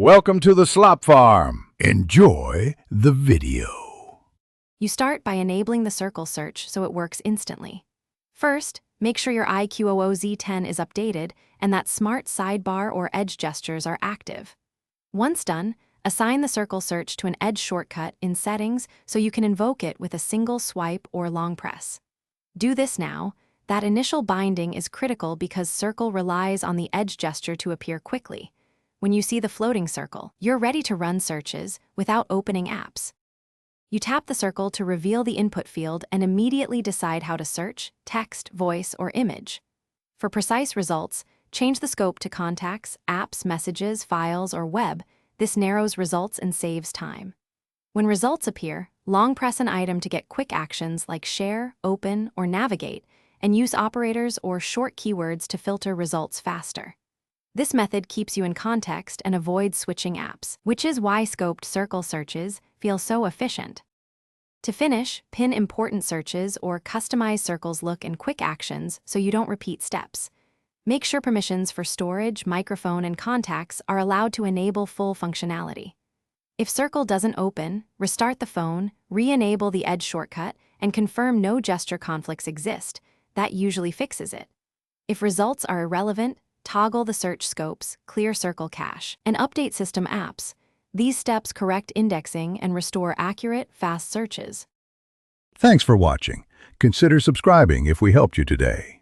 Welcome to the Slop Farm. Enjoy the video. You start by enabling the circle search so it works instantly. First, make sure your Iqoo Z10 is updated and that smart sidebar or edge gestures are active. Once done, assign the circle search to an edge shortcut in Settings so you can invoke it with a single swipe or long press. Do this now. That initial binding is critical because circle relies on the edge gesture to appear quickly. When you see the floating circle, you're ready to run searches without opening apps. You tap the circle to reveal the input field and immediately decide how to search, text, voice, or image. For precise results, change the scope to contacts, apps, messages, files, or web. This narrows results and saves time. When results appear, long press an item to get quick actions like share, open, or navigate, and use operators or short keywords to filter results faster. This method keeps you in context and avoids switching apps, which is why scoped circle searches feel so efficient. To finish, pin important searches or customize circles look and quick actions so you don't repeat steps. Make sure permissions for storage, microphone, and contacts are allowed to enable full functionality. If circle doesn't open, restart the phone, re-enable the edge shortcut, and confirm no gesture conflicts exist. That usually fixes it. If results are irrelevant, toggle the search scopes, clear circle cache, and update system apps. These steps correct indexing and restore accurate, fast searches. Thanks for watching. Consider subscribing if we helped you today.